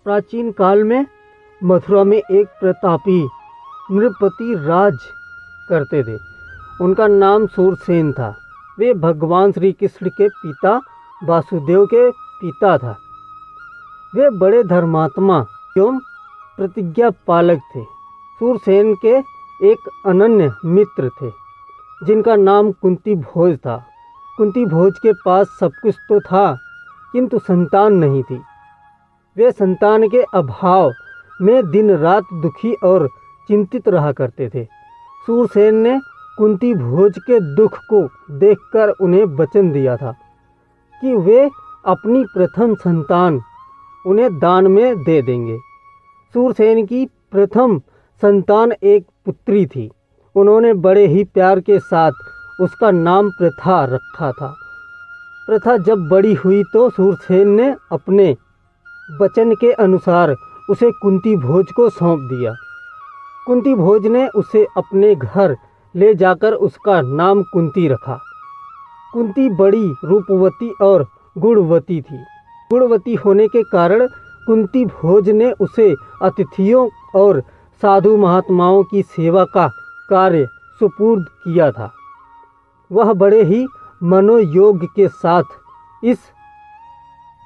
प्राचीन काल में मथुरा में एक प्रतापी नृपति राज करते थे। उनका नाम सूरसेन था। वे भगवान श्री कृष्ण के पिता वासुदेव के पिता था। वे बड़े धर्मात्मा एवं प्रतिज्ञा पालक थे। सूरसेन के एक अनन्य मित्र थे जिनका नाम कुंती भोज था। कुंती भोज के पास सब कुछ तो था किंतु संतान नहीं थी। वे संतान के अभाव में दिन रात दुखी और चिंतित रहा करते थे। सूरसेन ने कुंती भोज के दुख को देखकर उन्हें वचन दिया था कि वे अपनी प्रथम संतान उन्हें दान में दे देंगे। सूरसेन की प्रथम संतान एक पुत्री थी। उन्होंने बड़े ही प्यार के साथ उसका नाम प्रथा रखा था। प्रथा जब बड़ी हुई तो सूरसेन ने अपने वचन के अनुसार उसे कुंती भोज को सौंप दिया। कुंती भोज ने उसे अपने घर ले जाकर उसका नाम कुंती रखा। कुंती बड़ी रूपवती और गुणवती थी। गुणवती होने के कारण कुंती भोज ने उसे अतिथियों और साधु महात्माओं की सेवा का कार्य सुपुर्द किया था। वह बड़े ही मनोयोग के साथ इस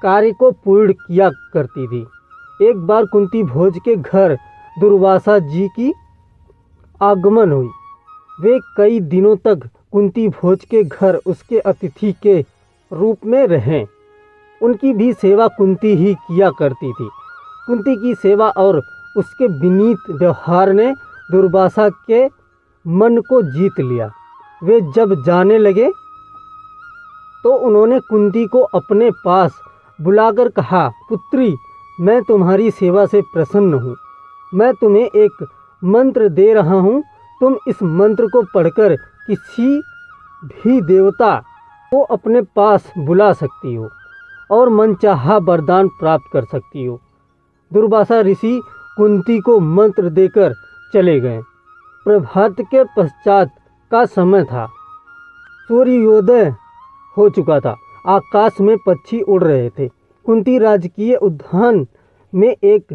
कार्य को पूर्ण किया करती थी। एक बार कुंती भोज के घर दुर्वासा जी की आगमन हुई। वे कई दिनों तक कुंती भोज के घर उसके अतिथि के रूप में रहे। उनकी भी सेवा कुंती ही किया करती थी। कुंती की सेवा और उसके विनीत व्यवहार ने दुर्वासा के मन को जीत लिया। वे जब जाने लगे तो उन्होंने कुंती को अपने पास बुलाकर कहा, पुत्री, मैं तुम्हारी सेवा से प्रसन्न हूँ। मैं तुम्हें एक मंत्र दे रहा हूँ। तुम इस मंत्र को पढ़कर किसी भी देवता को अपने पास बुला सकती हो और मनचाहा वरदान प्राप्त कर सकती हो। दुर्वासा ऋषि कुंती को मंत्र देकर चले गए। प्रभात के पश्चात का समय था। सूर्योदय हो चुका था। आकाश में पक्षी उड़ रहे थे। कुंती राजकीय उद्यान में एक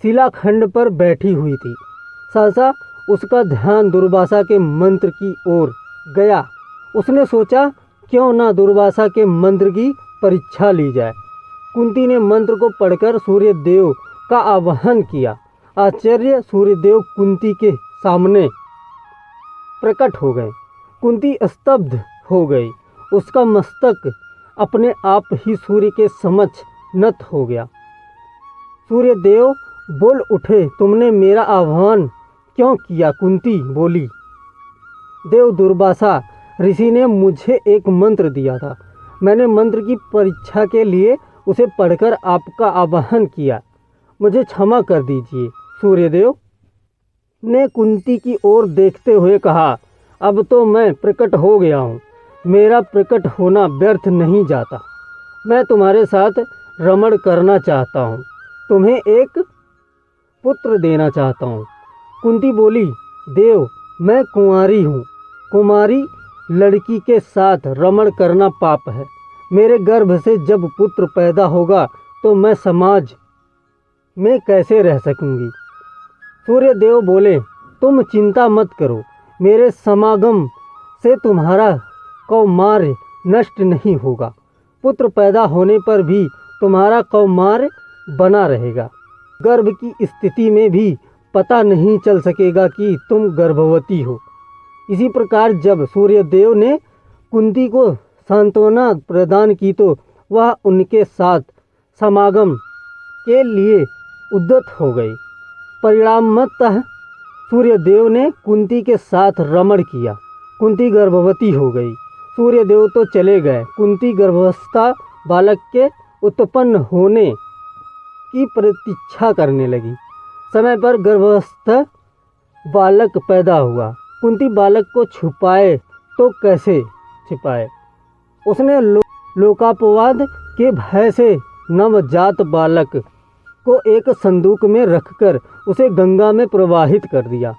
शिलाखंड पर बैठी हुई थी। सहसा उसका ध्यान दुर्वासा के मंत्र की ओर गया। उसने सोचा, क्यों ना दुर्वासा के मंत्र की परीक्षा ली जाए। कुंती ने मंत्र को पढ़कर सूर्यदेव का आवाहन किया। आचार्य सूर्यदेव कुंती के सामने प्रकट हो गए। कुंती स्तब्ध हो गई। उसका मस्तक अपने आप ही सूर्य के समक्ष नत हो गया। सूर्यदेव बोल उठे, तुमने मेरा आह्वान क्यों किया? कुंती बोली, देव दुर्वासा ऋषि ने मुझे एक मंत्र दिया था। मैंने मंत्र की परीक्षा के लिए उसे पढ़कर आपका आवाहन किया। मुझे क्षमा कर दीजिए। सूर्यदेव ने कुंती की ओर देखते हुए कहा, अब तो मैं प्रकट हो गया हूँ। मेरा प्रकट होना व्यर्थ नहीं जाता। मैं तुम्हारे साथ रमण करना चाहता हूँ। तुम्हें एक पुत्र देना चाहता हूँ। कुंती बोली, देव, मैं कुंवारी हूँ। कुमारी लड़की के साथ रमण करना पाप है। मेरे गर्भ से जब पुत्र पैदा होगा तो मैं समाज में कैसे रह सकूंगी? सूर्यदेव बोले, तुम चिंता मत करो। मेरे समागम से तुम्हारा कौमार्य नष्ट नहीं होगा। पुत्र पैदा होने पर भी तुम्हारा कौमार्य बना रहेगा। गर्भ की स्थिति में भी पता नहीं चल सकेगा कि तुम गर्भवती हो। इसी प्रकार जब सूर्यदेव ने कुंती को सांत्वना प्रदान की तो वह उनके साथ समागम के लिए उद्यत हो गई। परिणामतः सूर्यदेव ने कुंती के साथ रमण किया। कुंती गर्भवती हो गई। सूर्यदेव तो चले गए। कुंती गर्भावस्था बालक के उत्पन्न होने की प्रतीक्षा करने लगी। समय पर गर्भस्थ बालक पैदा हुआ। कुंती बालक को छुपाए तो कैसे छिपाए? उसने लोकापवाद के भय से नवजात बालक को एक संदूक में रखकर उसे गंगा में प्रवाहित कर दिया।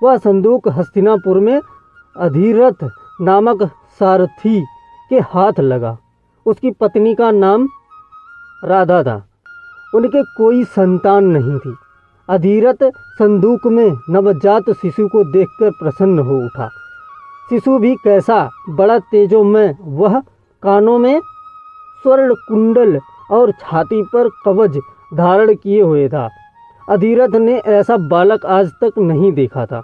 वह संदूक हस्तिनापुर में अधिरथ नामक सारथी के हाथ लगा। उसकी पत्नी का नाम राधा था। उनके कोई संतान नहीं थी। अधिरथ संदूक में नवजात शिशु को देखकर प्रसन्न हो उठा। शिशु भी कैसा बड़ा तेजोमय, वह कानों में स्वर्ण कुंडल और छाती पर कवच धारण किए हुए था। अधिरथ ने ऐसा बालक आज तक नहीं देखा था।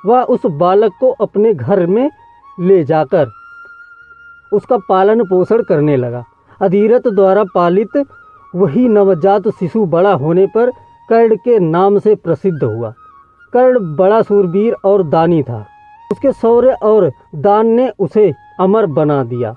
वह उस बालक को अपने घर में ले जाकर उसका पालन पोषण करने लगा। अधिरथ द्वारा पालित वही नवजात शिशु बड़ा होने पर कर्ण के नाम से प्रसिद्ध हुआ। कर्ण बड़ा शूरवीर और दानी था। उसके शौर्य और दान ने उसे अमर बना दिया।